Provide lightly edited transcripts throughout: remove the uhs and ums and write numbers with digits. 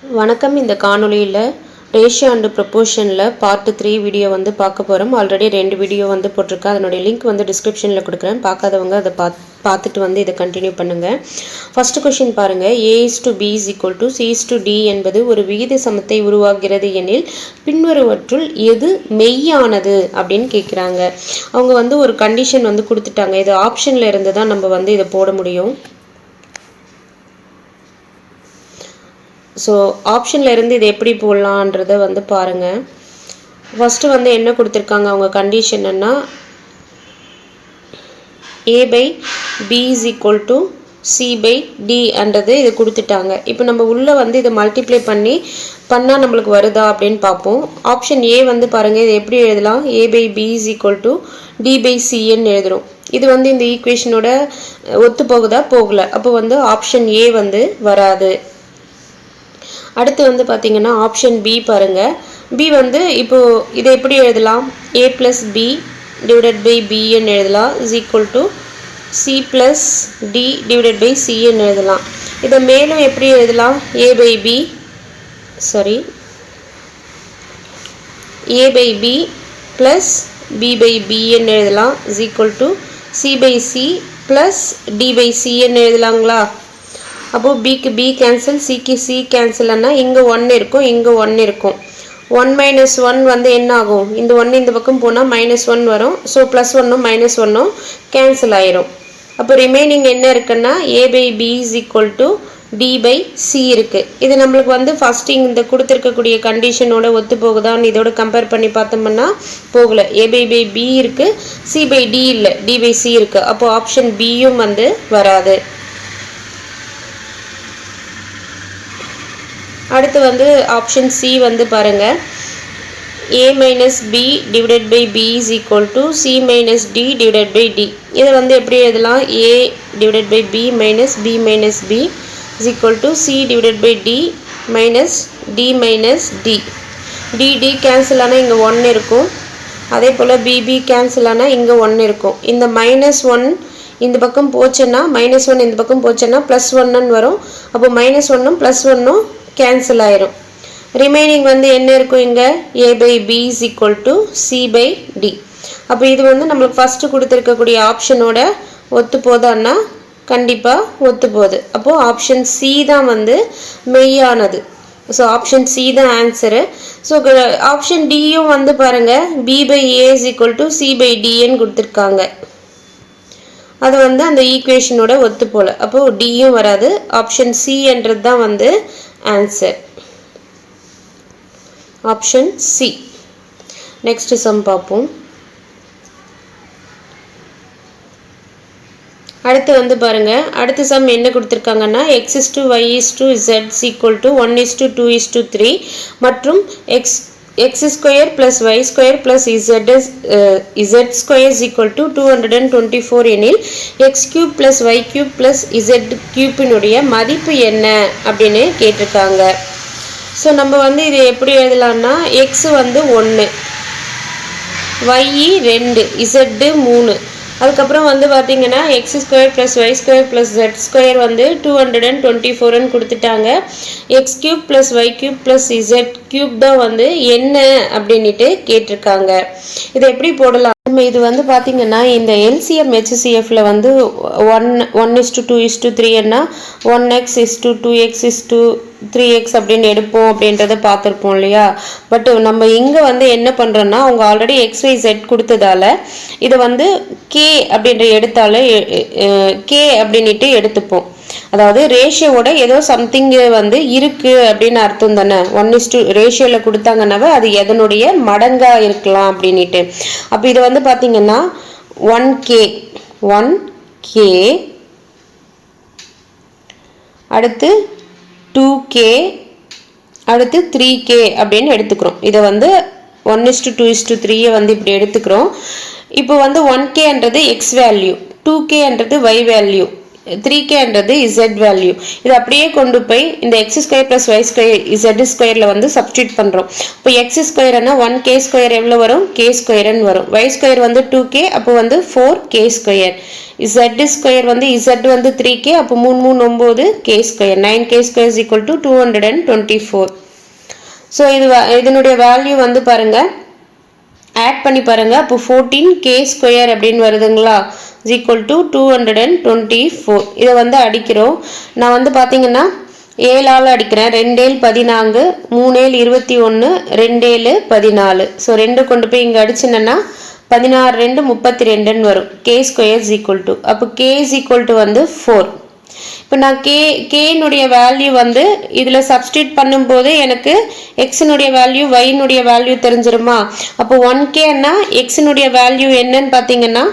வணக்கம். இந்த காணொளியில் ரேஷியோ அண்ட் ப்ரொப்போர்ஷனில் பார்ட் 3 வீடியோ வந்து பார்க்க போகிறோம். ஆல்ரெடி 2 வீடியோ வந்து போட்டிருக்கேன். அதனுடைய லிங்க் வந்து டிஸ்கிரிப்ஷனில் கொடுக்குறேன். பார்க்காதவங்க அதை பார்த்துட்டு வந்து இதை கண்டினியூ பண்ணுங்கள். ஃபஸ்ட்டு கொஷின் பாருங்கள். A:B = C:D என்பது ஒரு விகித சமத்தை உருவாகிறது எனில் பின்வருவற்றுள் எது மெய்யானது அப்படின்னு கேட்குறாங்க. அவங்க வந்து ஒரு கண்டிஷன் வந்து கொடுத்துட்டாங்க. இது ஆப்ஷனில் இருந்து தான் நம்ம வந்து இதை போட முடியும். ஸோ ஆப்ஷனில் இருந்து இது எப்படி போடலான்றதை வந்து பாருங்கள். ஃபஸ்ட்டு வந்து என்ன கொடுத்துருக்காங்க அவங்க கண்டிஷன்னா A/B = C/D அன்றது இது கொடுத்துட்டாங்க. இப்போ நம்ம உள்ளே வந்து இதை மல்டிப்ளை பண்ணால் நம்மளுக்கு வருதா அப்படின்னு பார்ப்போம். ஆப்ஷன் ஏ வந்து பாருங்கள். இது எப்படி எழுதலாம்? A/B = D/Cன்னு எழுதுகிறோம். இது வந்து இந்த ஈக்குவேஷனோட ஒத்து போகுதா? போகலை. அப்போ வந்து ஆப்ஷன் ஏ வந்து வராது. அடுத்து வந்து பார்த்தீங்கன்னா ஆப்ஷன் பி பாருங்கள். பி வந்து இப்போது இதை எப்படி எழுதலாம்? A + B / Bன்னு எழுதலாம் = C + D / Cன்னு எழுதலாம். இதை மேலும் எப்படி எழுதலாம்? A/B + B/Bன்னு எழுதலாம் = C/C + D/Cன்னு எழுதலாங்களா? அப்போது பிக்கு பி கேன்சல், சிக்கு சி கேன்சல்னா இங்கே 1 இருக்கும், இங்கே 1 இருக்கும். 1 - 1 வந்து என்ன ஆகும்? இந்த 1 இந்த பக்கம் போனால் -1 வரும். ஸோ +1ம் -1ம் கேன்சல் ஆயிரும். அப்போ ரிமைனிங் என்ன இருக்குன்னா A/B = D/C இருக்குது. இது நம்மளுக்கு வந்து ஃபஸ்ட்டு இந்த கொடுத்துருக்கக்கூடிய கண்டிஷனோட ஒத்து போகுதான்னு இதோட கம்பேர் பண்ணி பார்த்தோம்னா போகலை. A/B இருக்குது, C/D இல்லை, D/C இருக்குது. அப்போது ஆப்ஷன் பியும் வந்து வராது. அடுத்து வந்து ஆப்ஷன் சி வந்து பாருங்கள். A - B / B = C - D / D. இதை வந்து எப்படி எழுதலாம்? A/B - B - B = C / D - D. D cancel ஆனால் இங்கே 1 இருக்கும். அதே போல் BB கேன்சல் ஆனால் இங்கே 1 இருக்கும். இந்த -1 இந்த பக்கம் போச்சுன்னா -1 இந்த பக்கம் போச்சுன்னா +1ன்னு வரும். அப்போ -1ம் +1ம் கேன்சல் ஆயிரும். ரிமைனிங் வந்து என்ன இருக்கும்? இங்கே A/B = C/D. அப்போ இது வந்து நம்மளுக்கு ஃபஸ்ட்டு கொடுத்துருக்கக்கூடிய ஆப்ஷனோட ஒத்து போதான்னா கண்டிப்பாக ஒத்து போகுது. அப்போது ஆப்ஷன் சி தான் வந்து மெய்யானது. ஸோ ஆப்ஷன் சி தான் ஆன்சரு. ஸோ ஆப்ஷன் டியும் வந்து பாருங்கள். B/A = C/Dன்னு கொடுத்துருக்காங்க. அது வந்து அந்த ஈக்குவேஷனோட ஒத்து போல. அப்போது டியும் வராது. ஆப்ஷன் சி என்றது தான் வந்து answer. Option C. Next sum பார்ப்போம். அடுத்து வந்து பாருங்கள். அடுத்த சம் என்ன கொடுத்துருக்காங்கன்னா x/y/z = 1:2:3 மற்றும் x² + y² + z² = 224 எனில் x³ + y³ + z³ மதிப்பு என்ன அப்படின்னு கேட்டிருக்காங்க. ஸோ நம்ம வந்து இது எப்படி எழுதலாம்னா x வந்து 1, y 2, z 3. அதுக்கப்புறம் வந்து பார்த்திங்கன்னா x² + y² + z² வந்து 224ன்னு கொடுத்துட்டாங்க. x³ + y³ + z³ தான் வந்து என்ன அப்படின்ட்டு கேட்டிருக்காங்க. இதை எப்படி போடலாம்? நம்ம இது வந்து பார்த்திங்கன்னா இந்த LCM HCFல வந்து 1:2:3ன்னா 1x:2x:3x அப்படின்னு எடுப்போம் அப்படின்றத பார்த்துருப்போம் இல்லையா? பட் நம்ம இங்கே வந்து என்ன பண்ணுறோன்னா அவங்க ஆல்ரெடி XYZ கொடுத்ததால இதை வந்து K அப்படின்ற எடுத்தாலே K அப்படின்ட்டு எடுத்துப்போம். அதாவது ரேஷியோட ஏதோ சம்திங் வந்து இருக்குது அப்படின்னு அர்த்தம் தானே. 1:2 ரேஷியோவில் கொடுத்தாங்கன்னாவே அது எதனுடைய மடங்காக இருக்கலாம் அப்படின்ட்டு. அப்போ இதை வந்து பார்த்தீங்கன்னா 1K அடுத்து 2K அடுத்து 3K அப்படின்னு எடுத்துக்கிறோம். இதை வந்து 1:2:3 வந்து இப்படி எடுத்துக்கிறோம். இப்போ வந்து 1Kன்றது X வேல்யூ, 2Kன்றது Y வேல்யூ, 3Kன்றது Z வேல்யூ. இது அப்படியே கொண்டு போய் இந்த x² + y² z² வந்து சப்ஸ்டியூட் பண்ணுறோம். இப்போ x²னா 1K² எவ்வளோ வரும்? K² வரும். y² வந்து 2K, அப்போ வந்து 4K². z ஸ்கொயர் வந்து z வந்து 3k, அப்போ 3 3 9 k square, 9k square is equal to 224. So இதனுடைய வேல்யூ வந்து பாருங்கள் ஆட் பண்ணி பாருங்கள். அப்போ 14k ஸ்கொயர் அப்படின்னு வருதுங்களா, இஸ் ஈக்குவல் டு 224. இதை வந்து அடிக்கிறோம். நான் வந்து பார்த்தீங்கன்னா 7ஆல் அடிக்கிறேன். 2 7 14, 3 7 21, 2 7 14. ஸோ 2 கொண்டு போய் இங்கே அடிச்சுன்னா 16 2 32 வரும். k square is equal to, அப்போ k இஸ் ஈக்குவல் டு வந்து 4. இப்போ நான் கேனுடைய வேல்யூ வந்து இதில் சப்ஸ்டியூட் பண்ணும்போது எனக்கு எக்ஸினுடைய வேல்யூ ஒய்னுடைய வேல்யூ தெரிஞ்சிருமா. அப்போ 1kன்னா எக்ஸினுடைய வேல்யூ என்னன்னு பார்த்தீங்கன்னா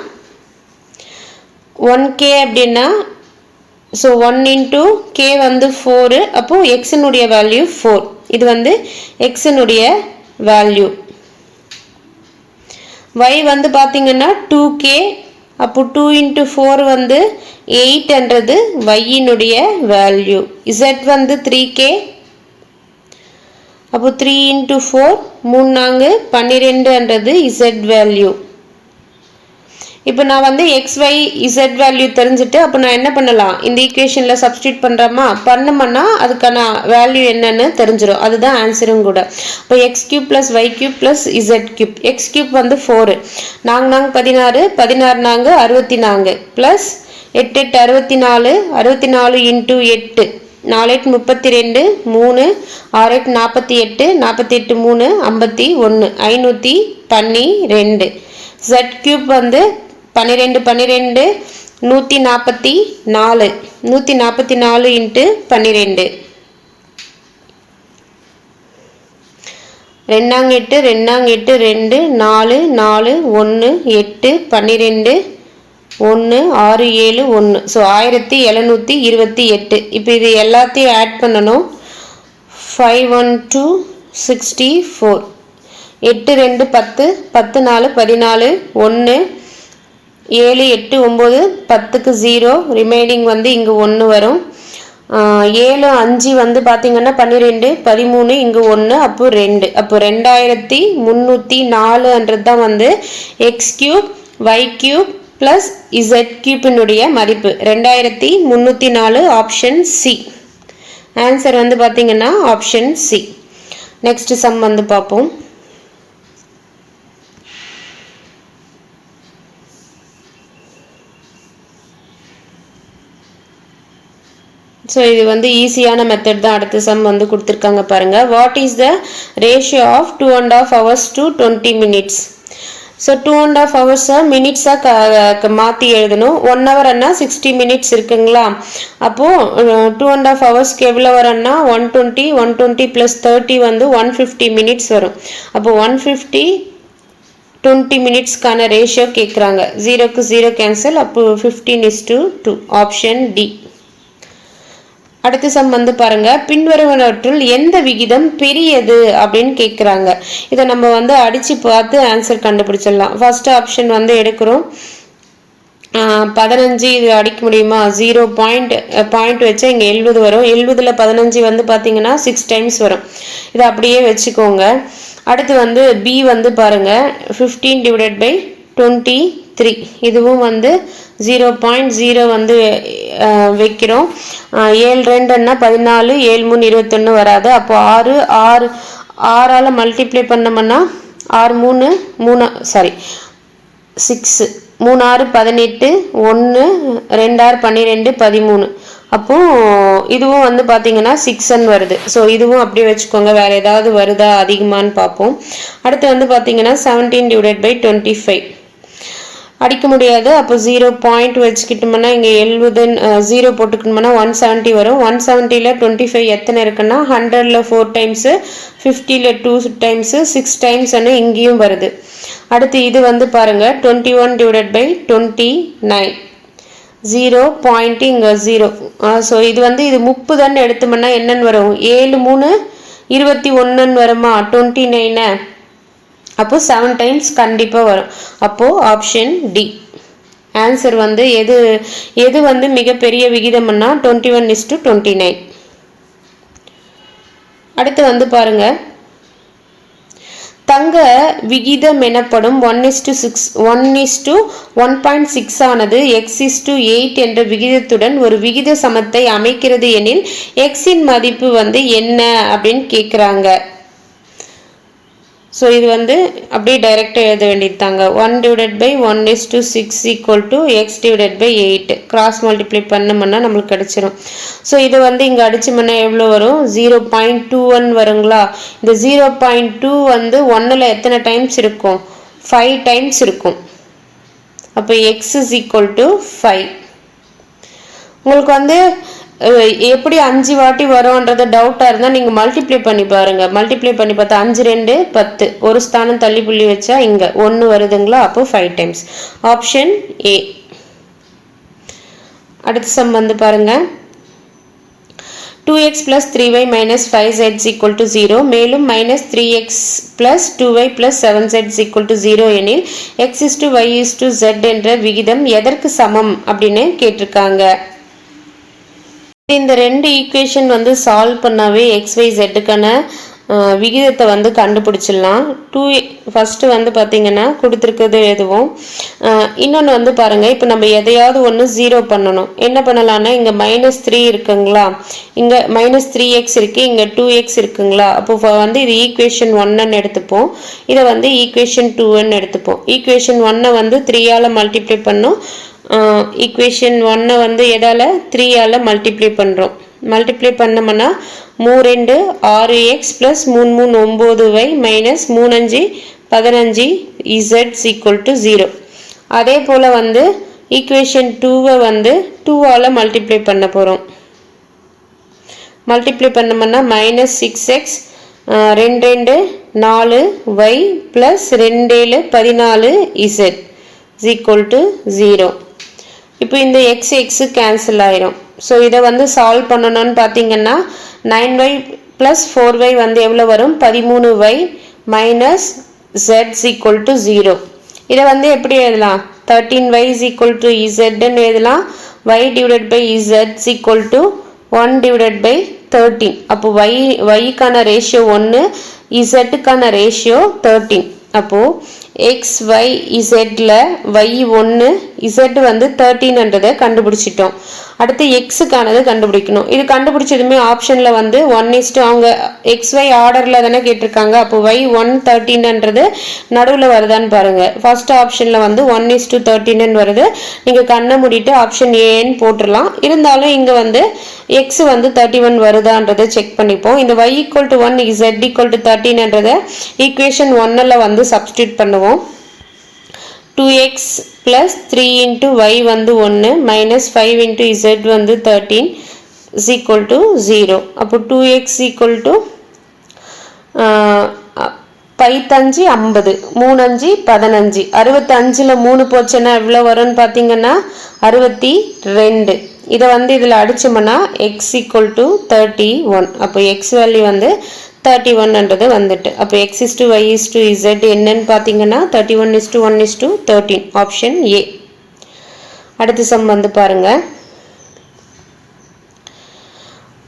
1k அப்படின்னா ஸோ 1 இன்ட்டு k வந்து 4, அப்போது எக்ஸினுடைய வேல்யூ 4. இது வந்து எக்ஸினுடைய வேல்யூ. y வந்து பார்த்தீங்கன்னா 2k, அப்போ 2 இன்ட்டு 4 வந்து 8ன்றது yனுடைய வேல்யூ. z வந்து 3k, அப்போ 3 இன்ட்டு 4 3 4 12ன்றது z வேல்யூ. இப்போ நான் வந்து xy z வேல்யூ தெரிஞ்சுட்டு அப்போ நான் என்ன பண்ணலாம், இந்த ஈக்குவேஷனில் சப்ஸ்டியூட் பண்ணோம்னா அதுக்கான வேல்யூ என்னன்னு தெரிஞ்சிடும். அதுதான் ஆன்சரும் கூட. இப்போ x³ + y³ + z³. x³ வந்து 4, 4 16, 16 4 64 ப்ளஸ் 8 8 64, 64 இன்ட்டு 8, 4 8 32, 3 6 8 48, 48 3 51, 512. z³ வந்து 12 12 144, 144 இன்ட்டு 12, 2 8 2 8 2 4 4 1 8 12 1 6 7 1. ஸோ 1728. இப்போ இது எல்லாத்தையும் ஆட் பண்ணணும். 512 64, 8 2 10, 10 4 14, 1 7 8 9 10க்கு 0, ரிமைனிங் வந்து இங்கே 1 வரும். 7 5 வந்து பார்த்தீங்கன்னா 12 13, இங்கே 1, அப்போ 2. அப்போ 2304ன்றது தான் வந்து x³ y³ ப்ளஸ் z³ மதிப்பு 2304. Option C. ஆன்சர் வந்து பார்த்தீங்கன்னா ஆப்ஷன் சி. நெக்ஸ்ட் சம் வந்து பார்ப்போம். ஸோ இது வந்து ஈஸியான மெத்தட் தான். அடுத்த சம் வந்து கொடுத்துருக்காங்க பாருங்கள். What is the ratio of 2.5 hours to 20 minutes? So 2.5 hours மினிட்ஸாக மாற்றி எழுதணும். 1 hour 60 minutes இருக்குங்களா. அப்போது 2.5 hours எவ்வளோ வரும்னா 120, 120 + 30 வந்து 150 minutes வரும். அப்போது 150 20 minutesக்கான ரேஷியோ கேட்குறாங்க. 0க்கு 0 கேன்சல், அப்போ 15:2. Option D. அடுத்த சம் வந்து பாருங்க, பின்வருவனவற்றுள் எந்த விகிதம் பெரியது அப்படின்னு கேட்குறாங்க. இதை நம்ம வந்து அடித்து பார்த்து ஆன்சர் கண்டுபிடிச்சிடலாம். ஃபர்ஸ்ட் ஆப்ஷன் வந்து எடுக்கிறோம். 15 இது அடிக்க முடியுமா, 0 பாயிண்ட் வச்சா இங்கே 70 வரும். 70ல் 15 வந்து பார்த்தீங்கன்னா 6 times வரும். இதை அப்படியே வச்சுக்கோங்க. அடுத்து வந்து பி வந்து பாருங்கள், 15 / 23. இதுவும் வந்து 0.0 வந்து வைக்கிறோம். 7 2 14, 7 3 21 வராது. அப்போ 6ஆல் மல்டிப்ளை பண்ணோம்னா 6 3 6 3 6 18, 1 2 6 12 13. அப்போது இதுவும் வந்து பார்த்தீங்கன்னா 6n வருது. ஸோ இதுவும் அப்படியே வச்சுக்கோங்க. வேறு ஏதாவது வருதா அதிகமானு பார்ப்போம். அடுத்து வந்து பார்த்தீங்கன்னா 17 / 25 அடிக்க முடியாது. அப்போ 0 பாயிண்ட் வச்சுக்கிட்டோம்னா இங்கே 70 0 போட்டுக்கணும்னா 170 வரும். 170ல் 25 எத்தனை இருக்குன்னா 100ல் 4 times, 50ல் 2 times, 6 times இங்கேயும் வருது. அடுத்து இது வந்து பாருங்கள் 21 / 29. 0 பாயிண்ட் இங்கே 0. ஸோ இது வந்து இது 30 எடுத்தோம்னா என்னன்னு வரும், 7 3 21 வருமா, 29. அப்போ 7 times கண்டிப்பாக வரும். அப்போது ஆப்ஷன் டி. ஆன்சர் வந்து எது வந்து மிகப்பெரிய விகிதம்னா 21:29. அடுத்து வந்து பாருங்க, தங்க விகிதம் எனப்படும் 1:1.6 ஆனது x:8 என்ற விகிதத்துடன் ஒரு விகித சமத்தை அமைக்கிறது எனில் எக்ஸின் மதிப்பு என்ன அப்படின்னு கேட்குறாங்க. ஸோ இது அப்படியே டைரெக்டாக எழுத வேண்டியதாங்க. 1/1:6 x/8 கிராஸ் மல்டிப்ளை பண்ணோம்னா நம்மளுக்கு கிடைச்சிரும். ஸோ இது இங்கே அடிச்சோம்னா எவ்வளோ வரும்? 0.21 வருங்களா? இந்த 0.2 1ல் எத்தனை டைம்ஸ் இருக்கும்? 5 டைம்ஸ் இருக்கும். அப்போ x = 5. உங்களுக்கு எப்படி 5 வாட்டி வரும்ன்றது டவுட்டாக இருந்தால் நீங்கள் மல்டிப்ளை பண்ணி பாருங்கள். மல்டிப்ளை பண்ணி பார்த்தா 5 2 10, ஒரு ஸ்தானம் தள்ளி புள்ளி வச்சா இங்கே 1 வருதுங்களா? அப்போ 5 டைம்ஸ். Option A. அடுத்த சம் பாருங்கள். 2x + 3y - 5z = 0. மேலும் -3x + 2y + 7z = 0 எனில் x:y:z என்ற விகிதம் எதற்கு சமம் அப்படின்னு கேட்டிருக்காங்க. இந்த ரெண்டு ஈக்குவேஷன் சால்வ் பண்ணாவே xyzக்கான விகிதத்தை கண்டுபிடிச்சிடலாம். ஃபர்ஸ்ட் பார்த்தீங்கன்னா கொடுத்துருக்கிறது எதுவும். இன்னொன்று பாருங்கள், இப்போ நம்ம எதையாவது ஒன்று 0 பண்ணணும். என்ன பண்ணலாம்னா இங்கே -3 இருக்குங்களா, இங்கே -3x இருக்குது, இங்கே 2x இருக்குங்களா. அப்போ இது ஈக்குவேஷன் 1ன்னு எடுத்துப்போம், இதை ஈக்குவேஷன் 2ன்னு எடுத்துப்போம். ஈக்குவேஷன் 1 3ஆல் மல்டிப்ளை பண்ணோம், ஈக்குவேஷன் 1 எதால் 3ஆல் மல்டிப்ளை பண்ணுறோம். மல்டிப்ளை பண்ணோம்னா 3 2 6x + 3 3 9y - 3 5 15z = 0. அதே போல் ஈக்குவேஷன் 2 2ஆல் மல்டிப்ளை பண்ண போகிறோம். மல்டிப்ளை பண்ணோம்னா -6x 2 2 4y + 2 7 14z = 0. இப்போ இந்த x கேன்சல் ஆயிரும். ஸோ இதை சால்வ் பண்ணணும்னு பார்த்தீங்கன்னா 9y + 4y எவ்வளோ வரும்? 13y - z = 0. இதை எப்படி எழுதலாம்? 13y = zன்னு எழுதலாம். y / z = 1/13. அப்போ yக்கான ரேஷியோ 1, zக்கான ரேஷியோ 13. அப்போது xyzல y 1, z 13ன்றதை கண்டுபிடிச்சிட்டோம். அடுத்து எக்ஸுக்கானது கண்டுபிடிக்கணும். இது கண்டுபிடிச்சதுமே ஆப்ஷனில் 1:, அவங்க xy ஆர்டரில் தானே கேட்டிருக்காங்க. அப்போ y 113ன்றது நடுவில் வருதான்னு பாருங்கள். ஃபர்ஸ்ட் ஆப்ஷனில் 1:13ன்னு வருது. நீங்கள் கண்ணை மூடிட்டு ஆப்ஷன் ஏன்னு போட்டுடலாம். இருந்தாலும் இங்கே x 31 வருதான்றதை செக் பண்ணிப்போம். இந்த y = 1 z = 13ன்றதை ஈக்குவேஷன் 1ல் சப்ஸ்டியூட் பண்ணுவோம். 2x + 3 × y 1 -5 × z 13 = 0. அப்போ 2x = 5 50, 3 5 15, 65ல் 3 போச்சுன்னா எவ்வளோ வரும்னு பார்த்தீங்கன்னா 62. இதை இதில் அடிச்சோம்னா x = 31. அப்போ x வேல்யூ 31ன்றது அப்போ x:y:z என்னன்னு பார்த்தீங்கன்னா 31:1:13. Option A. அடுத்த சம் பாருங்க.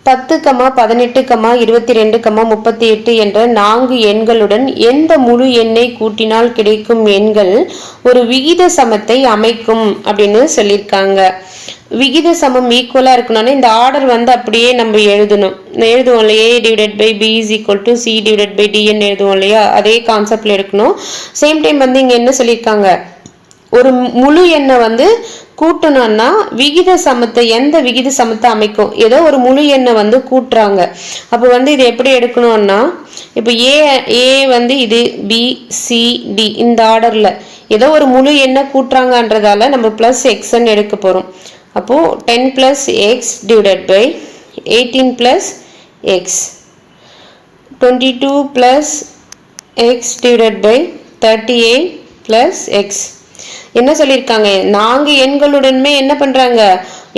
10, 18, 22, 38 என்ற 4 எண்களுடன் எந்த முழு எண்ணை கூட்டினால் கிடைக்கும் எண்கள் ஒரு விகித சமத்தை அமைக்கும் அப்படின்னு சொல்லியிருக்காங்க. விகித சமம் ஈக்குவலாக இருக்கணும்னா இந்த ஆர்டர் அப்படியே நம்ம எழுதுவோம் இல்லையா? a/b = c/d எழுதுவோம் இல்லையா? அதே கான்செப்டில் எடுக்கணும். சேம் டைம் இங்கே என்ன சொல்லியிருக்காங்க? ஒரு முழு எண்ணை கூட்டணும்னா விகித சமத்தை, எந்த விகித சமத்தை அமைக்கும்? ஏதோ ஒரு முழு எண்ணை கூட்டுறாங்க. அப்போ இது எப்படி எடுக்கணும்னா, இப்போ ஏ இது b c d இந்த ஆர்டரில் ஏதோ ஒரு முழு எண்ணை கூட்டுறாங்கன்றதால நம்ம +xன்னு எடுக்க போகிறோம். அப்போது 10 + x / 18 + x, 22 + x / 38 + x. என்ன சொல்லியிருக்காங்க? 4 எண்களுடனுமே என்ன பண்ணுறாங்க?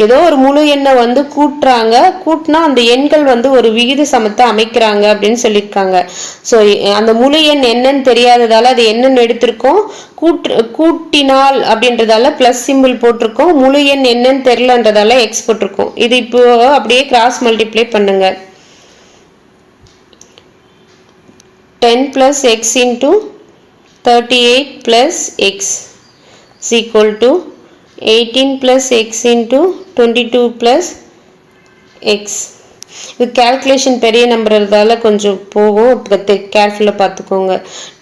ஏதோ ஒரு முழு எண்ணை கூட்டுறாங்க. கூட்டினா அந்த எண்கள் ஒரு விகித சமத்தை அமைக்கிறாங்க அப்படின்னு சொல்லியிருக்காங்க. ஸோ அந்த முழு எண் என்னன்னு தெரியாததால அது என்னன்னு எடுத்திருக்கோம். கூட்டினால் அப்படின்றதால ப்ளஸ் சிம்பிள் போட்டிருக்கோம். முழு எண் என்னன்னு தெரியலன்றதால எக்ஸ் போட்டிருக்கோம். இது இப்போ அப்படியே கிராஸ் மல்டிப்ளை பண்ணுங்க. 10 plus x into 38 plus x is equal to 18 plus x into 22 plus x. இது கேல்குலேஷன் பெரிய நம்பர் இருந்தால கொஞ்சம் போகும், கேர்ஃபுல்லாக பார்த்துக்கோங்க.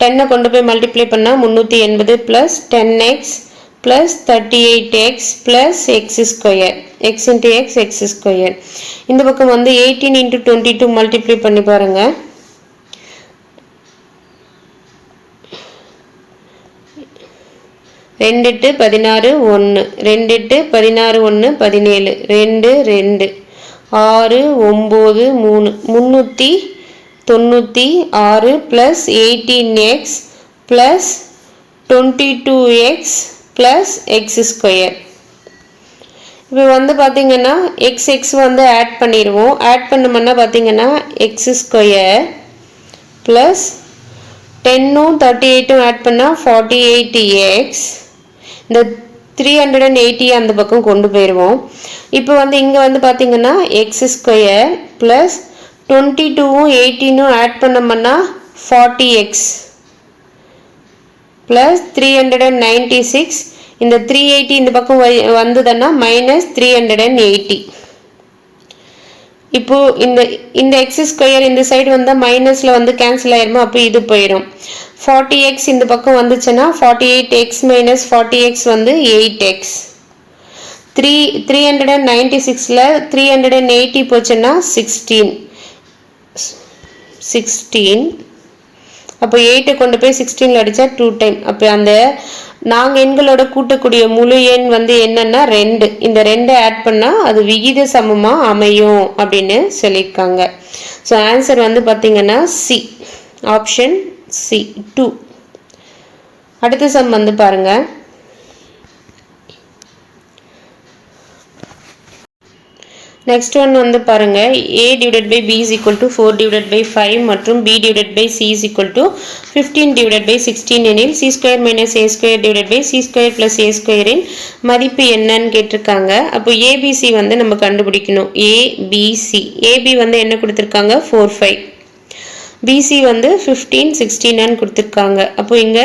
10 கொண்டு போய் மல்டிப்ளை பண்ணால் 380 plus 10x plus 38x plus x square, x into x, x square. இந்த பக்கம் வந்து 18 into 22 multiply பண்ணி பாருங்க. 2 8 16 1, 2 8 16 1 17, 2 2, 6 9 3, 396 plus 18x plus 22x plus x square. இப்போ வந்து பார்த்தீங்கன்னா x வந்து ஆட் பண்ணிடுவோம். ஆட் பண்ணோம்னா பார்த்தீங்கன்னா x square plus 10ம் 38ம் ஆட் பண்ணால் 48x. இந்த 380 அந்த பக்கம் கொண்டு போயிடுவோம். இப்போ வந்து இங்கே வந்து பார்த்தீங்கன்னா x square plus 22ம் 18ம் ஆட் பண்ணோம்னா 40x plus 396. இந்த 380 இந்த பக்கம் வந்ததுன்னா minus 380. இப்போ இந்த x ஸ்கொயர் இந்த சைடு வந்தால் மைனஸில் வந்து கேன்சல் ஆயிருமா, அப்போ இது போயிடும். 40x இந்த பக்கம் வந்துச்சுன்னா 48x minus 40x வந்து 8x. 396ல் 380 போச்சுன்னா 16. அப்போ 8 கொண்டு போய் 16ல் அடித்தா 2 டைம். அப்போ அந்த நாங்கள் எண்களோட கூட்டக்கூடிய முழு எண் வந்து என்னன்னா 2. இந்த 2 ஆட் பண்ணால் அது விகித சமமாக அமையும் அப்படின்னு சொல்லியிருக்காங்க. ஸோ ஆன்சர் வந்து பார்த்தீங்கன்னா சி, ஆப்ஷன் சி 2. அடுத்த சம் வந்து பாருங்கள். நெக்ஸ்ட் ஒன் வந்து பாருங்க, a divided by b is equal to 4 divided by 5 மற்றும் b divided by c is equal to 15 divided by 16 எனில் c square minus a square divided by c square plus a square இன் மதிப்பு என்னன்னு கேட்டிருக்காங்க. அப்போ abc வந்து நம்ம கண்டுபிடிக்கணும். abc, ab வந்து என்ன கொடுத்துருக்காங்க 4 5, BC வந்து 15 16 கொடுத்துருக்காங்க. அப்போ இங்கே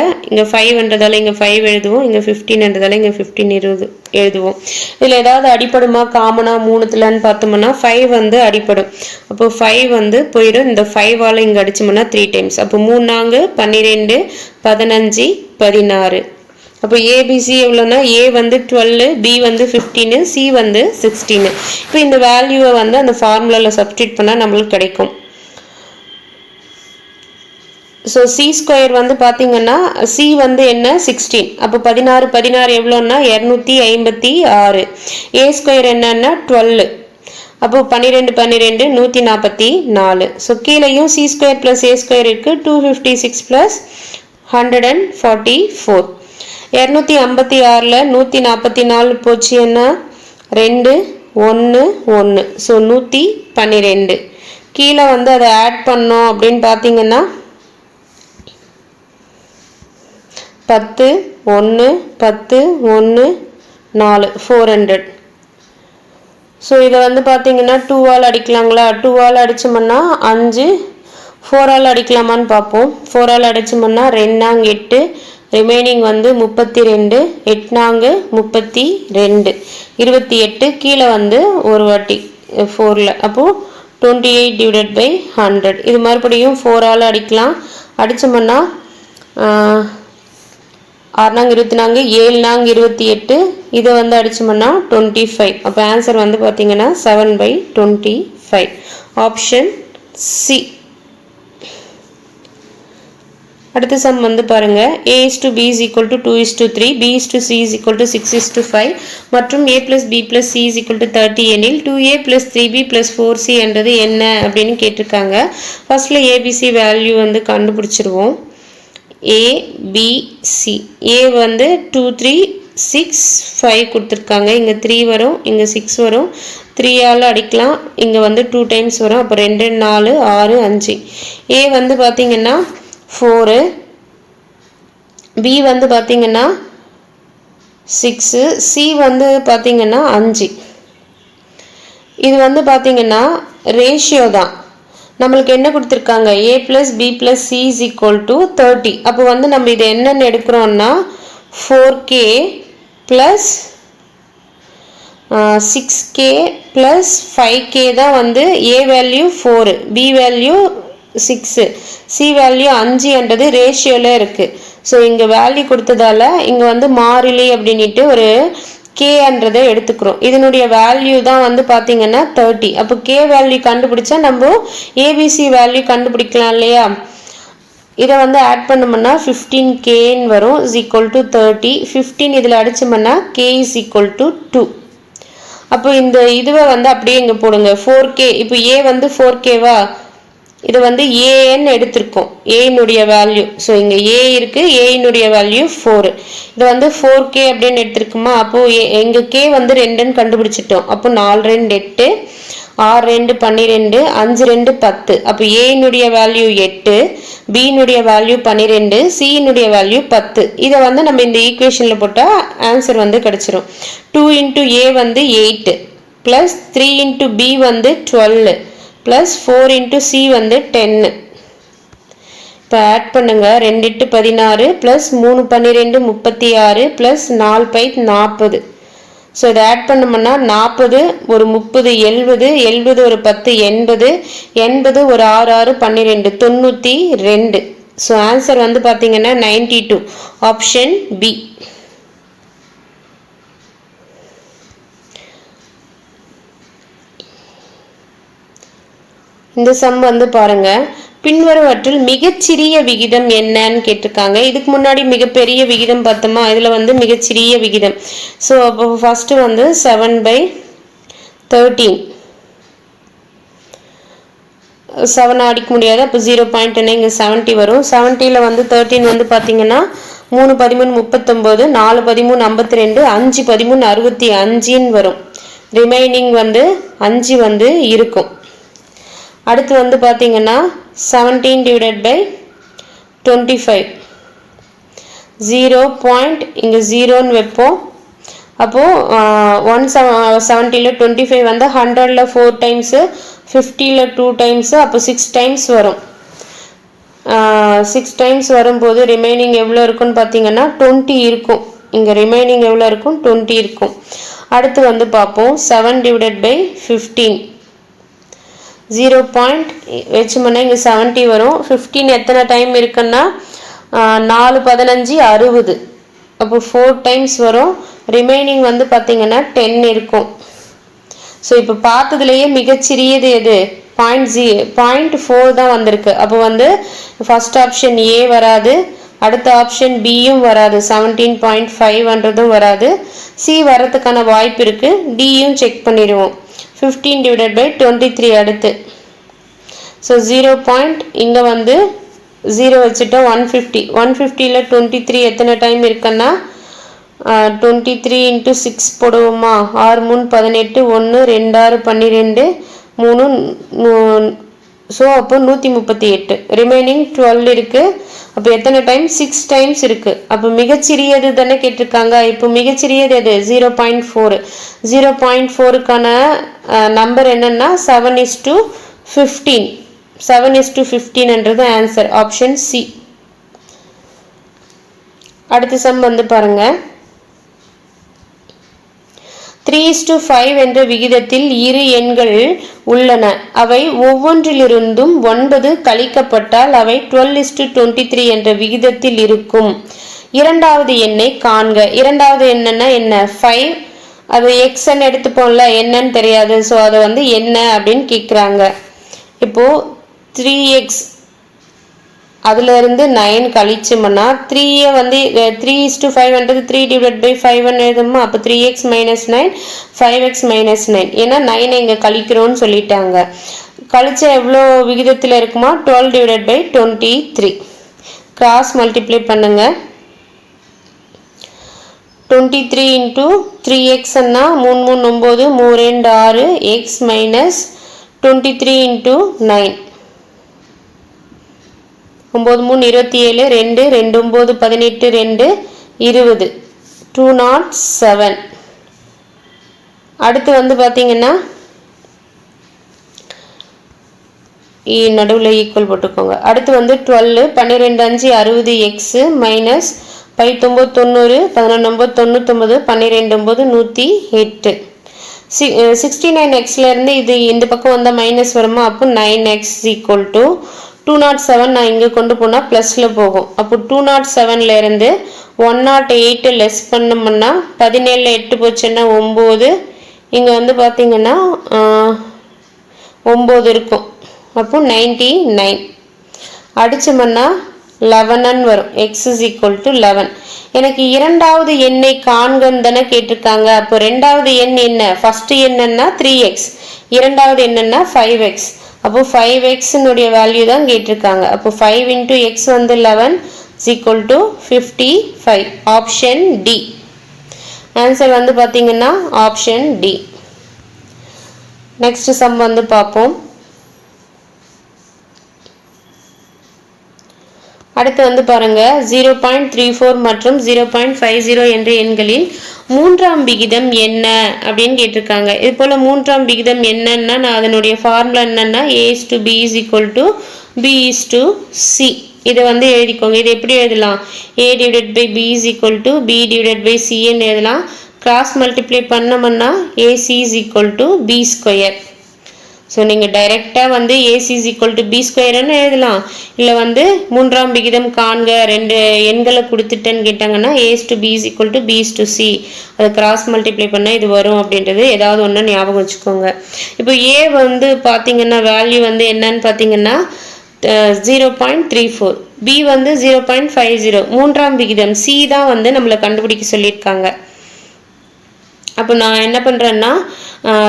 5ன்றதால இங்கே 5 எழுதுவோம், இங்கே 15ன்றதால இங்கே 15 எழுதுவோம். இதில் ஏதாவது அடிப்படுமா காமனாக மூணுத்துலன்னு பார்த்தோம்னா 5 வந்து அடிப்படும். அப்போ 5 வந்து போயிடும். இந்த 5ஆல் இங்கே அடிச்சோம்னா 3 டைம்ஸ். அப்போ 3 4 12 15 16. அப்போ ஏபிசி எவ்வளோன்னா ஏ வந்து 12, பி வந்து 15, சி வந்து 16. இப்போ இந்த வேல்யூவை வந்து அந்த ஃபார்முலாவில் சப்ஸ்டியூட் பண்ணால் நம்மளுக்கு கிடைக்கும். ஸோ சி ஸ்கொயர் வந்து பார்த்தீங்கன்னா சி வந்து என்ன 16. அப்போ 16 எவ்வளோன்னா 256. ஏ ஸ்கொயர் என்னன்னா 12. அப்போ 12 144. ஸோ கீழேயும் C square plus A square இருக்குது. 256 ப்ளஸ் 144. 256ல் 144 போச்சு என்ன 2 1 1. ஸோ 112. கீழே வந்து அதை ஆட் பண்ணோம் அப்படின்னு பார்த்தீங்கன்னா 10 1 10 1 4 400. ஸோ இதை வந்து பார்த்தீங்கன்னா 2ஆல் அடிக்கலாங்களா, 2ஆல் அடித்தோம்னா 5, 4ஆல் அடிக்கலாமான்னு பார்ப்போம். 4ஆல் அடித்தோம்னா 2 8, ரிமைனிங் வந்து 32, 8 32, 28. கீழே வந்து ஒரு வாட்டி 4ல், அப்போது 28 டிவைடட் பை 100. இது மறுபடியும் 4ஆல் அடிக்கலாம். அடித்தோம்னா 6 24, 7 28. இதை வந்து அடிச்சோம்னா 25. அப்போ ஆன்சர் வந்து பார்த்தீங்கன்னா 7/25. Option C. அடுத்த சம் வந்து பாருங்க, a/b is equal to 2:3, b/c is equal to 6:5 மற்றும் a plus b plus c is equal to 30 எனில் 2a plus 3b plus 4c என்றது என்ன அப்படின்னு கேட்டிருக்காங்க. ஃபர்ஸ்ட்ல abc வேல்யூ வந்து கண்டுபிடிச்சிருவோம். A B C. A வந்து 2 3 6 5 கொடுத்துருக்காங்க. இங்கே 3 வரும், இங்கே 6 வரும். 3ஆல் அடிக்கலாம், இங்கே வந்து 2 டைம்ஸ் வரும். அப்போ 2 4 6 5. A வந்து பார்த்தீங்கன்னா 4, B வந்து பார்த்தீங்கன்னா 6, C வந்து பார்த்தீங்கன்னா 5. இது வந்து பார்த்தீங்கன்னா ரேஷியோ தான். நம்மளுக்கு என்ன கொடுத்துருக்காங்க a plus b plus c is equal to 30. அப்போ வந்து நம்ம இதை என்னென்னு எடுக்கிறோம்னா 4k plus 6k plus 5k தான் வந்து a value 4 b value 6 c value 5 என்றது ரேஷியோவில் இருக்குது. ஸோ இங்கே வேல்யூ கொடுத்ததால இங்கே வந்து மாறிலி அப்படின்ட்டு ஒரு கேன்றதை எடுத்துக்கிறோம். இதனுடைய வேல்யூ தான் வந்து பார்த்தீங்கன்னா 30. அப்போ கே வேல்யூ கண்டுபிடிச்சா நம்ம ஏபிசி வேல்யூ கண்டுபிடிக்கலாம் இல்லையா. இதை வந்து ஆட் பண்ணோம்னா 15kன்னு வரும் இஸ் ஈக்குவல் டு 30. 15 இதில் அடிச்சோம்னா k இஸ் ஈக்குவல் டு 2. அப்போ இந்த இதுவை வந்து அப்படியே இங்கே போடுங்க 4k. இப்போ ஏ வந்து 4kவா, இது வந்து ஏன்னு எடுத்திருக்கோம் ஏனுடைய வேல்யூ. ஸோ இங்கே ஏ இருக்குது, ஏனுடைய வேல்யூ 4. இது வந்து 4k அப்படின்னு எடுத்திருக்குமா. அப்போது எங்கள் கே வந்து 2ன்னு கண்டுபிடிச்சிட்டோம். அப்போ 4 2 8, 6 2 12, 5 2 10. அப்போ ஏனுடைய வேல்யூ 8, பினுடைய வேல்யூ 12, சினுடைய வேல்யூ 10. இதை வந்து நம்ம இந்த ஈக்குவேஷனில் போட்டால் ஆன்சர் வந்து கிடச்சிரும். 2 into a வந்து 8 ப்ளஸ் 3 into b வந்து 12 ப்ளஸ் 4 into c வந்து 10. இப்போ ஆட் பண்ணுங்க 2 8 16 ப்ளஸ் 3 12 36 ப்ளஸ் 4 5 40. ஸோ இதை ஆட் பண்ணோம்னா 40 ஒரு 30 70, 70 ஒரு 10 80, 80 ஒரு 6 6 12 92. ஸோ ஆன்சர் வந்து பார்த்தீங்கன்னா 92. Option B. இந்த சம் வந்து பாருங்க, பின்வருவற்றில் மிகச்சிறிய விகிதம் என்னன்னு கேட்டிருக்காங்க. இதுக்கு முன்னாடி மிகப்பெரிய விகிதம் பார்த்தோமா, இதில் வந்து மிகச்சிறிய விகிதம். ஸோ அப்போ ஃபஸ்ட்டு வந்து 7/13. 7 அடிக்க முடியாது, அப்போ 0.1 இங்கே 70 வரும். 70ல் வந்து 13 வந்து பார்த்தீங்கன்னா 3 13 39, 4 13 52, 5 13 65ன்னு வரும். ரிமைனிங் வந்து 5 வந்து இருக்கும். அடுத்து வந்து பார்த்தீங்கன்னா 17 divided by 25, 0. இங்கே 0ன்னு வைப்போம். அப்போது 170ல் 25 வந்து 100ல் 4 டைம்ஸு, 50ல் 2 டைம்ஸு, அப்போ 6 டைம்ஸ் வரும். 6 டைம்ஸ் வரும்போது ரிமைனிங் எவ்வளோ இருக்குன்னு பார்த்தீங்கன்னா 20 இருக்கும். இங்கே ரிமைனிங் எவ்வளோ இருக்கும், 20 இருக்கும். அடுத்து வந்து பார்ப்போம் 7 divided by 15, 0. வச்சோம்னா இங்கே 70 வரும். 15 எத்தனை டைம் இருக்குன்னா 4 15 60, அப்போ 4 டைம்ஸ் வரும். ரிமைனிங் வந்து பார்த்தீங்கன்னா 10 இருக்கும். ஸோ இப்போ பார்த்ததுலேயே மிகச்சிறியது எது, 0.4 தான் வந்திருக்கு. அப்போ வந்து ஃபர்ஸ்ட் ஆப்ஷன் ஏ வராது, அடுத்த ஆப்ஷன் பியும் வராது, 17.5ன்றதும் வராது. சி வரதுக்கான வாய்ப்பு இருக்குது, டியும் செக் பண்ணிடுவோம். 15 divided by 23 அடுத்து. ஸோ 0. இங்கே வந்து 0 வச்சுட்டோம். 150, 150ல் 23 எத்தனை டைம் இருக்குன்னா 23 into 6 போடுவோமா. 6 3 18, 1 2 6 12, 3. ஸோ அப்போ 138. ரிமைனிங் 12 இருக்குது. அப்போ எத்தனை டைம், 6 டைம்ஸ் இருக்குது. அப்போ மிகச்சிறியது தானே கேட்டிருக்காங்க. இப்போ மிகச்சிறியது எது, 0.4. 0.4க்கான நம்பர் என்னன்னா 7:15. 7:15ன்றது ஆன்சர், ஆப்ஷன் சி. அடுத்த சம் வந்து பாருங்க, 3:5 என்ற விகிதத்தில் இரு எண்கள் உள்ளன. அவை ஒவ்வொன்றிலிருந்தும் 9 கழிக்கப்பட்டால் அவை 12:23 என்ற விகிதத்தில் இருக்கும். இரண்டாவது எண்ணை காண்க. இரண்டாவது எண்ணன்னா என்ன, 5. அது எக்ஸ்ன்னு எடுத்துப்போம்ல, என்னன்னு தெரியாது. ஸோ அதை வந்து என்ன அப்படின்னு கேட்குறாங்க. இப்போது 3x அதிலிருந்து 9 கழிச்சோம்னா 3 வந்து 3:5ன்றது 3 divided by 5ன்னு எழுதுமா. அப்போ 3x minus 9, 5x minus 9. ஏன்னா 9 இங்கே கழிக்கிறோன்னு சொல்லிட்டாங்க. கழிச்சா எவ்வளோ விகிதத்தில் இருக்குமா, 12 divided by 23. கிராஸ் மல்டிப்ளை பண்ணுங்க. 23 into 3xன்னா 3 3 9, 3 2 6, x minus 23 into 9. 9 3 27, 2 2 9 18, 2 20, 207. அடுத்து வந்து பார்த்தீங்கன்னா நடுவில் ஈக்குவல் போட்டுக்கோங்க. அடுத்து வந்து 12 12 5 60 எக்ஸ் மைனஸ் 5 9 90 11 9 99 12 9 108 69xலேருந்து இது இந்த பக்கம் வந்தால் மைனஸ் வருமா? அப்போ 9x ஈக்குவல் டு 207. நான் இங்கே கொண்டு போனால் ப்ளஸில் போகும். அப்போ 207லேருந்து 108 லெஸ் பண்ணோம்னா 17 8 போச்சுன்னா 9. இங்கே வந்து பார்த்தீங்கன்னா 9 இருக்கும். அப்போ 99 அடிச்சோம்னா 11 வரும். x is equal to 11. எனக்கு இரண்டாவது எண்ணை காண்கன்னு தானே கேட்டிருக்காங்க. அப்போ ரெண்டாவது எண் என்ன? ஃபர்ஸ்ட் என்னன்னா 3x, இரண்டாவது என்னன்னா 5x. அப்போ 5xனுடைய வேல்யூ தான் கேட்டிருக்காங்க. அப்போ 5 into x வந்து 11 is equal to 55. Option D answer வந்து பார்த்தீங்கன்னா ஆப்ஷன் டி. நெக்ஸ்ட் சம் வந்து பார்ப்போம். அடுத்து வந்து பாருங்க 0.34 மற்றும் 0.50 என்ற எண்களில் மூன்றாம் விகிதம் என்ன அப்படின்னு கேட்டிருக்காங்க. இது போல மூன்றாம் விகிதம் என்னன்னா நான் அதனுடைய ஃபார்முலா என்னன்னா a/b is equal to b/c. இதை வந்து எழுதிக்கோங்க. இது எப்படி எழுதலாம்? a divided by b is equal to b divided by c ன்னு எழுதலாம். கிராஸ் மல்டிப்ளை பண்ணோம்னா ac is equal to b square. So நீங்கள் டைரெக்டாக வந்து AC is equal to B ஸ்கொயர்னு எழுதலாம். இல்லை வந்து மூன்றாம் விகிதம் காண்க ரெண்டு எண்களை கொடுத்துட்டேன்னு கேட்டாங்கன்னா A's to B is equal to B's to C, அதை கிராஸ் மல்டிப்ளை பண்ணால் இது வரும் அப்படின்றது ஏதாவது ஒன்று ஞாபகம் வச்சுக்கோங்க. இப்போ ஏ வந்து பார்த்தீங்கன்னா வேல்யூ வந்து என்னன்னு பார்த்தீங்கன்னா 0.34, பி வந்து 0.50, மூன்றாம் விகிதம் சி தான் வந்து நம்மளை கண்டுபிடிக்க சொல்லியிருக்காங்க. அப்போ நான் என்ன பண்ணுறேன்னா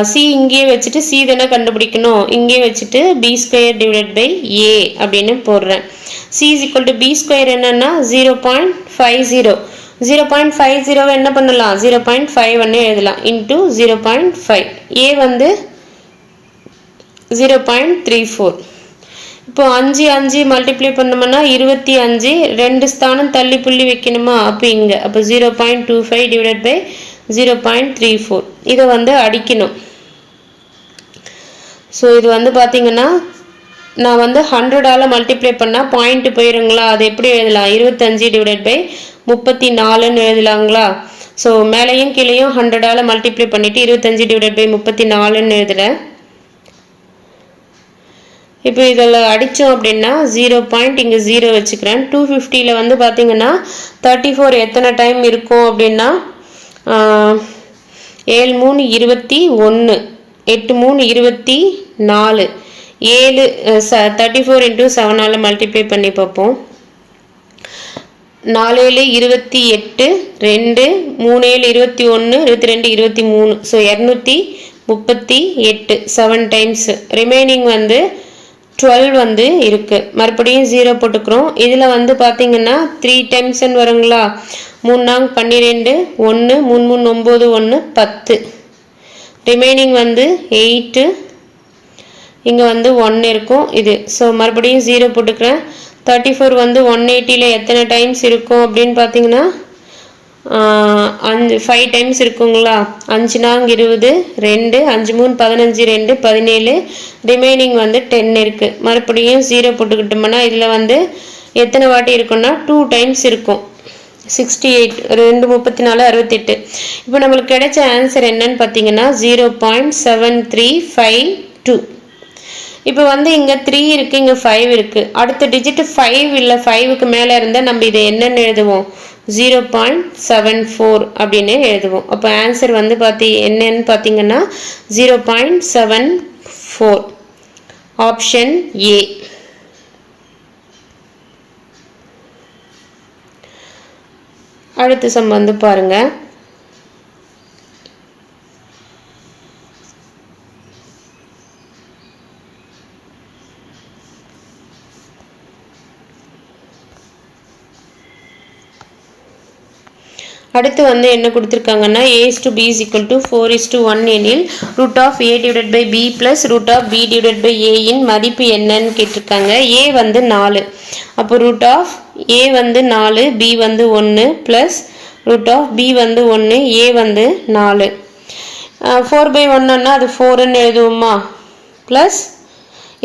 சி இங்கேயே வச்சுட்டு சி தானே கண்டுபிடிக்கணும், இங்கே வச்சுட்டு B square divided by A அப்படின்னு போடுறேன். C is equal to B square என்னன்னா 0.50. 0.50 என்ன பண்ணலாம் 0.5 எழுதலாம் இன்ட்டு 0.5. ஏ வந்து 0.34. இப்போ 5 5 மல்டிப்ளை பண்ணோம்னா 25, 2 ஸ்தானம் தள்ளி புள்ளி வைக்கணுமா? அப்போ இங்கே அப்போ 0.25 டிவைடட் பை 0.34 இதை வந்து அடிக்கணும். ஸோ இது வந்து பார்த்தீங்கன்னா நான் வந்து 100ஆல் மல்டிப்ளை பண்ணால் பாயிண்ட் போயிருங்களா? அது எப்படி எழுதலாம்? 25 டிவைடட் பை 34ன்னு எழுதலாங்களா? ஸோ மேலேயும் கீழேயும் 100ஆல் மல்டிப்ளை பண்ணிவிட்டு 25 டிவைடட் பை 34ன்னு எழுதுகிறேன். இப்போ இதில் அடித்தோம் அப்படின்னா 0. இங்கே 0 வச்சுக்கிறேன். 250 வந்து பார்த்தீங்கன்னா 34 எத்தனை டைம் இருக்கும் அப்படின்னா 7 3 21, 8 3 24, 7 34 into 7ஆல் மல்டிப்ளை பண்ணி பார்ப்போம். 4 7 28, 2 3 7 21, 22 23. So 238 7 times. ரிமைனிங் வந்து 12 வந்து இருக்குது. மறுபடியும் 0 போட்டுக்கிறோம். இதில் வந்து பார்த்தீங்கன்னா 3 டைம்ஸ்ன்னு வருங்களா? 3 நாங் 12, 1 3 3 9 1 10. ரிமைனிங் வந்து 8, இங்கே வந்து 1 இருக்கும் இது. ஸோ மறுபடியும் 0 போட்டுக்கிறேன். 34 வந்து 180ல் எத்தனை டைம்ஸ் இருக்கும் அப்படின்னு பார்த்தீங்கன்னா 5 டைம்ஸ் இருக்குங்களா? 5 நாங் 20, 2 5 3 15, 2 17. ரிமைனிங் வந்து 10 இருக்குது. மறுபடியும் 0 போட்டுக்கிட்டோம்னா இதில் வந்து எத்தனை வாட்டி இருக்குன்னா 2 டைம்ஸ் இருக்கும். 68 2 34 68. இப்போ நம்மளுக்கு கிடைச்ச ஆன்சர் என்னன்னு பார்த்தீங்கன்னா 0.7352. இப்போ வந்து இங்கே 3 இருக்குது, இங்கே 5 இருக்குது. அடுத்த டிஜிட் 5 இல்லை 5க்கு மேலே இருந்தால் நம்ம இதை என்னென்னு எழுதுவோம்? 0.74 அப்படின்னு எழுதுவோம். அப்போ ஆன்சர் வந்து என்னன்னு பார்த்தீங்கன்னா 0.74. Option A. அடுத்த சம் வந்து பாருங்க. அடுத்து வந்து என்ன கொடுத்துருக்காங்கன்னா a/b is equal to 4:1 எனில் root of a divided by b plus root of b divided by a இன் மதிப்பு என்னன்னு கேட்டிருக்காங்க. a வந்து 4. அப்போ root of a வந்து 4, b வந்து 1 plus root of b வந்து 1, a வந்து 4. 4/1ன்னா அது 4ன்னு எழுதுவோமா? ப்ளஸ்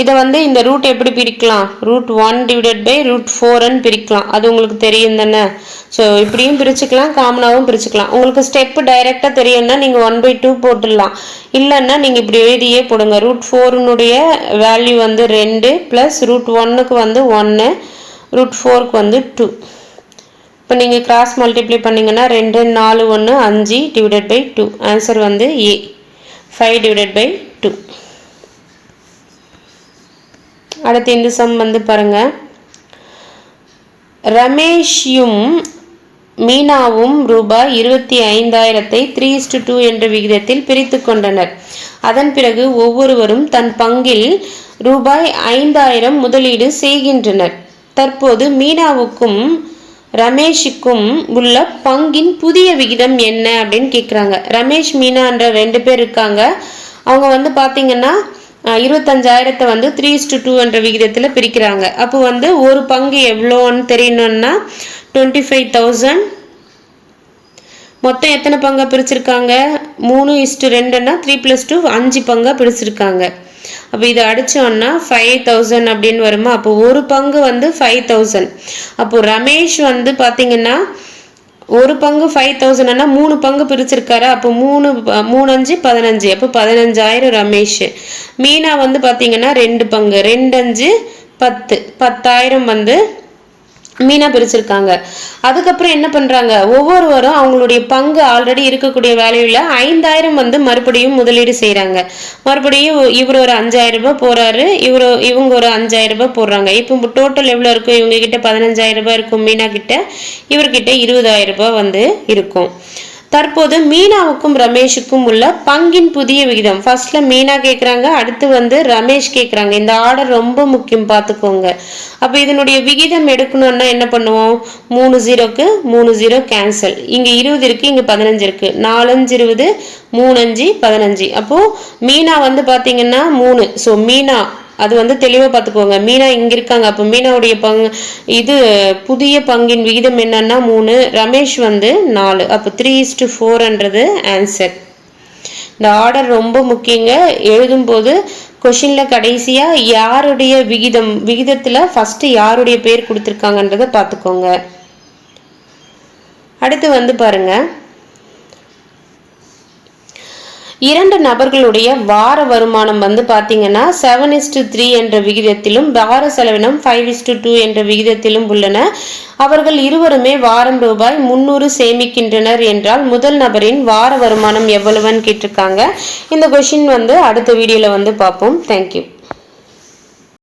இதை வந்து இந்த ரூட் எப்படி பிரிக்கலாம், √1/√4ன்னு பிரிக்கலாம். அது உங்களுக்கு தெரியும் தானே. ஸோ இப்படியும் பிரிச்சுக்கலாம், காமனாகவும் பிரிச்சுக்கலாம். உங்களுக்கு ஸ்டெப்பு டைரெக்டாக தெரியும்னா நீங்கள் 1/2 போட்டுடலாம். இல்லைன்னா நீங்கள் இப்படி எழுதியே போடுங்க. √4னுடைய வேல்யூ வந்து 2 ப்ளஸ் √1க்கு வந்து 1, √4க்கு வந்து 2. இப்போ நீங்கள் கிராஸ் மல்டிப்ளை பண்ணிங்கன்னா 2 4 1 5/2. ஆன்சர் வந்து ஏ 5/2. அடுத்து இந்த சம் வந்து பாருங்க. ரமேஷும் மீனாவும் ரூபாய் 25,000 3:2 என்ற விகிதத்தில் பிரித்து கொண்டனர். அதன் பிறகு ஒவ்வொருவரும் தன் பங்கில் ரூபாய் 5,000 முதலீடு செய்கின்றனர். தற்போது மீனாவுக்கும் ரமேஷுக்கும் உள்ள பங்கின் புதிய விகிதம் என்ன அப்படின்னு கேட்குறாங்க. ரமேஷ் மீனான்ற 2 பேர் இருக்காங்க. அவங்க வந்து பார்த்தீங்கன்னா 25,000 வந்து 3:2 என்ற விகிதத்தில் பிரிக்கிறாங்க. அப்போ வந்து ஒரு பங்கு எவ்வளோன்னு தெரியணும்னா 25,000. மொத்தம் எத்தனை பங்கா பிரிச்சிருக்காங்க, 3:2ன்னா 3 + 2 5 பங்கா பிரிச்சிருக்காங்க. அப்போ இதை அடிச்சோம்னா 5,000 அப்படின்னு வருமா. அப்போ ஒரு பங்கு வந்து 5,000. அப்போ ரமேஷ் வந்து பார்த்தீங்கன்னா ஒரு பங்கு 5,000ன்னா 3 பங்கு பிரிச்சிருக்காரு. அப்போ 3 5 15. அப்போ 15,000 ரமேஷ். மீனா வந்து பார்த்தீங்கன்னா 2 பங்கு 2 5 10 10,000 வந்து மீனா பிரிச்சிருக்காங்க. அதுக்கப்புறம் என்ன பண்றாங்க, ஒவ்வொருவரும் அவங்களுடைய பங்கு ஆல்ரெடி இருக்கக்கூடிய வேல்யூல 5,000 வந்து மறுபடியும் முதலீடு செய்யறாங்க. மறுபடியும் இவர் ஒரு 5,000 ரூபாய் போறாரு, இவங்க ஒரு 5,000 ரூபாய் போடுறாங்க. இப்போ டோட்டல் எவ்வளவு இருக்கும், இவங்க கிட்ட 15,000 ரூபாய் இருக்கும், மீனா கிட்ட இவர்கிட்ட 20,000 ரூபாய் வந்து இருக்கும். தற்போது மீனாவுக்கும் ரமேஷுக்கும் உள்ள பங்கின் புதிய விகிதம். ஃபர்ஸ்ட்ல மீனா கேட்குறாங்க, அடுத்து வந்து ரமேஷ் கேட்குறாங்க. இந்த ஆர்டர் ரொம்ப முக்கியம், பார்த்துக்கோங்க. அப்போ இதனுடைய விகிதம் எடுக்கணும்னா என்ன பண்ணுவோம், 3 0க்கு 3 0 கேன்சல். இங்கே 20 இருக்கு, இங்கே 15 இருக்கு. 4 5 20, 3 5 15. அப்போ மீனா வந்து பார்த்தீங்கன்னா 3. ஸோ மீனா அது வந்து தெளிவாக பார்த்துக்கோங்க. மீனா இங்கே இருக்காங்க. அப்போ மீனாவுடைய இது புதிய பங்கின் விகிதம் என்னன்னா 3, ரமேஷ் வந்து 4. அப்போ 3:4ன்றது ஆன்சர். இந்த ஆர்டர் ரொம்ப முக்கியங்க. எழுதும்போது கொஷினில் கடைசியாக யாருடைய விகிதத்தில் ஃபஸ்ட்டு யாருடைய பேர் கொடுத்துருக்காங்கன்றதை பார்த்துக்கோங்க. அடுத்து வந்து பாருங்க, 2 நபர்களுடைய வார வருமானம் வந்து பார்த்தீங்கன்னா 7:3 என்ற விகிதத்திலும் வார செலவினம் 5:2 என்ற விகிதத்திலும் உள்ளன. அவர்கள் இருவருமே வாரம் ரூபாய் 300 சேமிக்கின்றனர் என்றால் முதல் நபரின் வார வருமானம் எவ்வளவுன்னு கேட்டிருக்காங்க. இந்த கொஷின் வந்து அடுத்த வீடியோவில் வந்து பார்ப்போம். தேங்க்யூ.